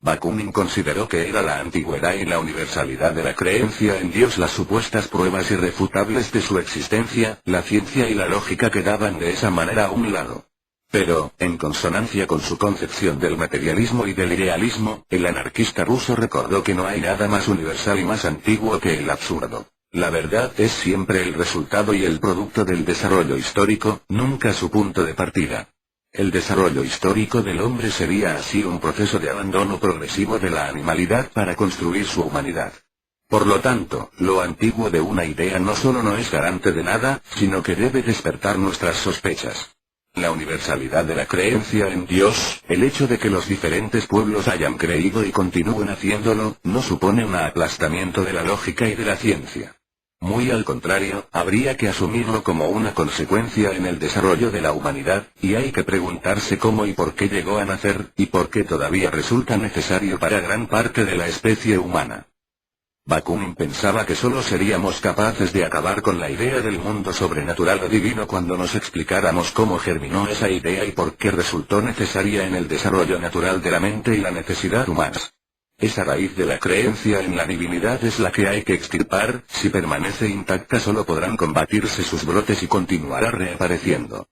Bakunin consideró que era la antigüedad y la universalidad de la creencia en Dios las supuestas pruebas irrefutables de su existencia, la ciencia y la lógica quedaban de esa manera a un lado. Pero, en consonancia con su concepción del materialismo y del idealismo, el anarquista ruso recordó que no hay nada más universal y más antiguo que el absurdo. La verdad es siempre el resultado y el producto del desarrollo histórico, nunca su punto de partida. El desarrollo histórico del hombre sería así un proceso de abandono progresivo de la animalidad para construir su humanidad. Por lo tanto, lo antiguo de una idea no solo no es garante de nada, sino que debe despertar nuestras sospechas. La universalidad de la creencia en Dios, el hecho de que los diferentes pueblos hayan creído y continúen haciéndolo, no supone un aplastamiento de la lógica y de la ciencia. Muy al contrario, habría que asumirlo como una consecuencia en el desarrollo de la humanidad, y hay que preguntarse cómo y por qué llegó a nacer, y por qué todavía resulta necesario para gran parte de la especie humana. Bakunin pensaba que solo seríamos capaces de acabar con la idea del mundo sobrenatural o divino cuando nos explicáramos cómo germinó esa idea y por qué resultó necesaria en el desarrollo natural de la mente y la necesidad humana. Esa raíz de la creencia en la divinidad es la que hay que extirpar, si permanece intacta solo podrán combatirse sus brotes y continuará reapareciendo.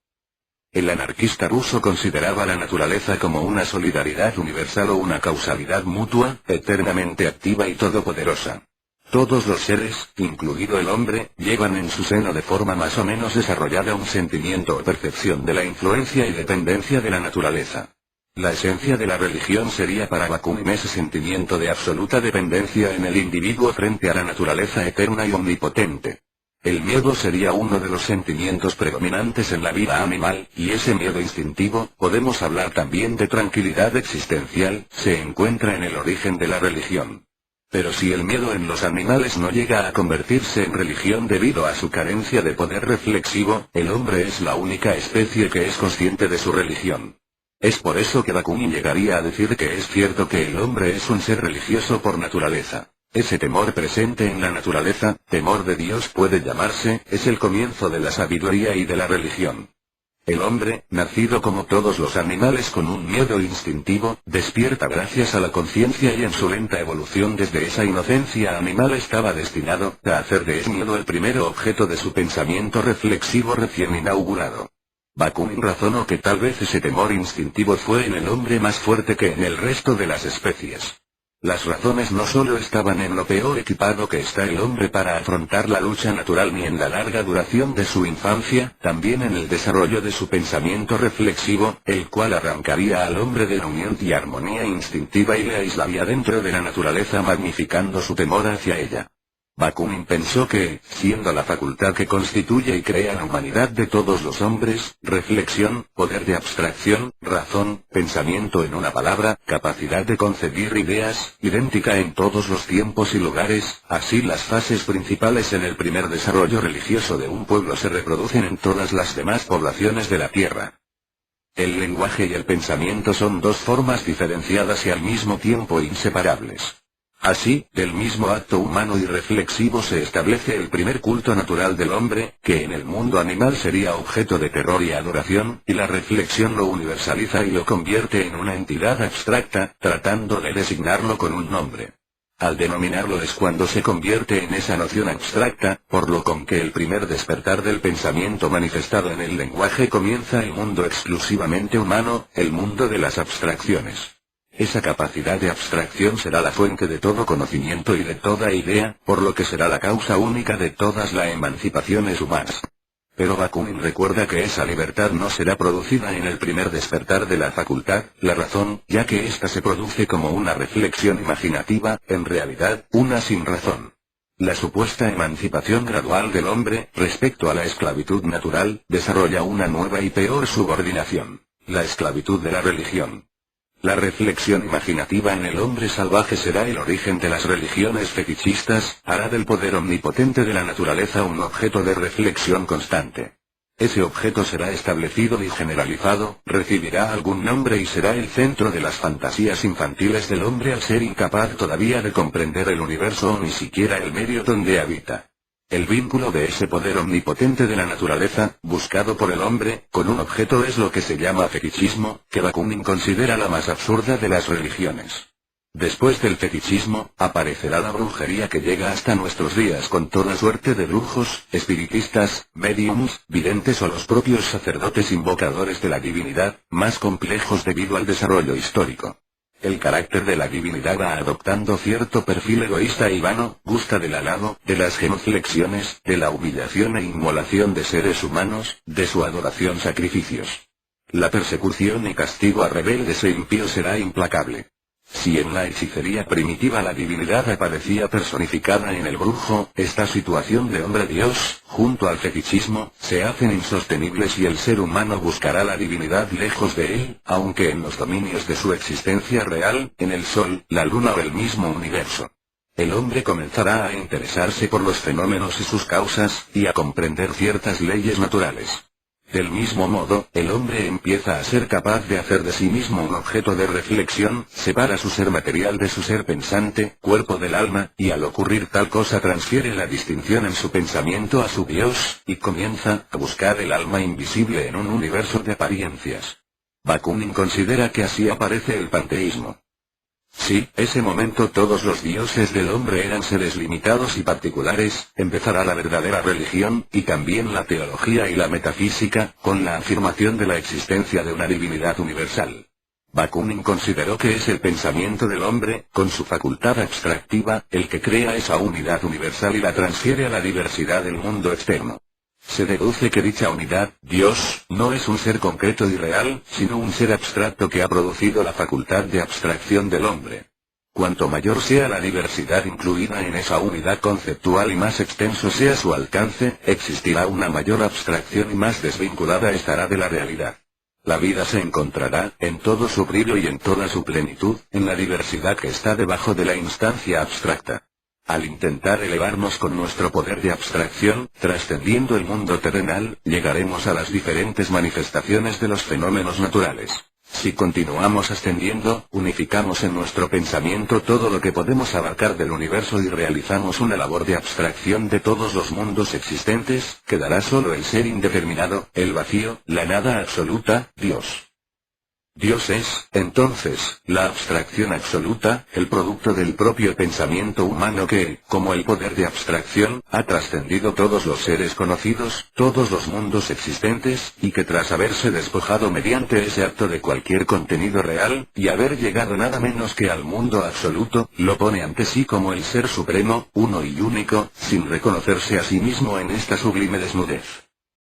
El anarquista ruso consideraba la naturaleza como una solidaridad universal o una causalidad mutua, eternamente activa y todopoderosa. Todos los seres, incluido el hombre, llevan en su seno de forma más o menos desarrollada un sentimiento o percepción de la influencia y dependencia de la naturaleza. La esencia de la religión sería para Bakunin ese sentimiento de absoluta dependencia en el individuo frente a la naturaleza eterna y omnipotente. El miedo sería uno de los sentimientos predominantes en la vida animal, y ese miedo instintivo, podemos hablar también de tranquilidad existencial, se encuentra en el origen de la religión. Pero si el miedo en los animales no llega a convertirse en religión debido a su carencia de poder reflexivo, el hombre es la única especie que es consciente de su religión. Es por eso que Bakunin llegaría a decir que es cierto que el hombre es un ser religioso por naturaleza. Ese temor presente en la naturaleza, temor de Dios puede llamarse, es el comienzo de la sabiduría y de la religión. El hombre, nacido como todos los animales con un miedo instintivo, despierta gracias a la conciencia y en su lenta evolución desde esa inocencia animal estaba destinado a hacer de ese miedo el primer objeto de su pensamiento reflexivo recién inaugurado. Bakunin razonó que tal vez ese temor instintivo fue en el hombre más fuerte que en el resto de las especies. Las razones no solo estaban en lo peor equipado que está el hombre para afrontar la lucha natural ni en la larga duración de su infancia, también en el desarrollo de su pensamiento reflexivo, el cual arrancaría al hombre de la unión y armonía instintiva y le aislaría dentro de la naturaleza magnificando su temor hacia ella. Bakunin pensó que, siendo la facultad que constituye y crea la humanidad de todos los hombres, reflexión, poder de abstracción, razón, pensamiento en una palabra, capacidad de concebir ideas, idéntica en todos los tiempos y lugares, así las fases principales en el primer desarrollo religioso de un pueblo se reproducen en todas las demás poblaciones de la Tierra. El lenguaje y el pensamiento son dos formas diferenciadas y al mismo tiempo inseparables. Así, del mismo acto humano y reflexivo se establece el primer culto natural del hombre, que en el mundo animal sería objeto de terror y adoración, y la reflexión lo universaliza y lo convierte en una entidad abstracta, tratando de designarlo con un nombre. Al denominarlo es cuando se convierte en esa noción abstracta, por lo con que el primer despertar del pensamiento manifestado en el lenguaje comienza el mundo exclusivamente humano, el mundo de las abstracciones. Esa capacidad de abstracción será la fuente de todo conocimiento y de toda idea, por lo que será la causa única de todas las emancipaciones humanas. Pero Bakunin recuerda que esa libertad no será producida en el primer despertar de la facultad, la razón, ya que ésta se produce como una reflexión imaginativa, en realidad, una sin razón. La supuesta emancipación gradual del hombre, respecto a la esclavitud natural, desarrolla una nueva y peor subordinación, la esclavitud de la religión. La reflexión imaginativa en el hombre salvaje será el origen de las religiones fetichistas, hará del poder omnipotente de la naturaleza un objeto de reflexión constante. Ese objeto será establecido y generalizado, recibirá algún nombre y será el centro de las fantasías infantiles del hombre al ser incapaz todavía de comprender el universo o ni siquiera el medio donde habita. El vínculo de ese poder omnipotente de la naturaleza, buscado por el hombre, con un objeto es lo que se llama fetichismo, que Bakunin considera la más absurda de las religiones. Después del fetichismo, aparecerá la brujería que llega hasta nuestros días con toda suerte de brujos, espiritistas, médiums, videntes o los propios sacerdotes invocadores de la divinidad, más complejos debido al desarrollo histórico. El carácter de la divinidad va adoptando cierto perfil egoísta y vano, gusta del halago, de las genuflexiones, de la humillación e inmolación de seres humanos, de su adoración sacrificios. La persecución y castigo a rebeldes e impíos será implacable. Si en la hechicería primitiva la divinidad aparecía personificada en el brujo, esta situación de hombre-dios, junto al fetichismo, se hacen insostenibles y el ser humano buscará la divinidad lejos de él, aunque en los dominios de su existencia real, en el sol, la luna o el mismo universo. El hombre comenzará a interesarse por los fenómenos y sus causas, y a comprender ciertas leyes naturales. Del mismo modo, el hombre empieza a ser capaz de hacer de sí mismo un objeto de reflexión, separa su ser material de su ser pensante, cuerpo del alma, y al ocurrir tal cosa transfiere la distinción en su pensamiento a su Dios, y comienza a buscar el alma invisible en un universo de apariencias. Bakunin considera que así aparece el panteísmo. Si, ese momento todos los dioses del hombre eran seres limitados y particulares, empezará la verdadera religión, y también la teología y la metafísica, con la afirmación de la existencia de una divinidad universal. Bakunin consideró que es el pensamiento del hombre, con su facultad abstractiva, el que crea esa unidad universal y la transfiere a la diversidad del mundo externo. Se deduce que dicha unidad, Dios, no es un ser concreto y real, sino un ser abstracto que ha producido la facultad de abstracción del hombre. Cuanto mayor sea la diversidad incluida en esa unidad conceptual y más extenso sea su alcance, existirá una mayor abstracción y más desvinculada estará de la realidad. La vida se encontrará, en todo su brillo y en toda su plenitud, en la diversidad que está debajo de la instancia abstracta. Al intentar elevarnos con nuestro poder de abstracción, trascendiendo el mundo terrenal, llegaremos a las diferentes manifestaciones de los fenómenos naturales. Si continuamos ascendiendo, unificamos en nuestro pensamiento todo lo que podemos abarcar del universo y realizamos una labor de abstracción de todos los mundos existentes, quedará solo el ser indeterminado, el vacío, la nada absoluta, Dios. Dios es, entonces, la abstracción absoluta, el producto del propio pensamiento humano que, como el poder de abstracción, ha trascendido todos los seres conocidos, todos los mundos existentes, y que tras haberse despojado mediante ese acto de cualquier contenido real, y haber llegado nada menos que al mundo absoluto, lo pone ante sí como el ser supremo, uno y único, sin reconocerse a sí mismo en esta sublime desnudez.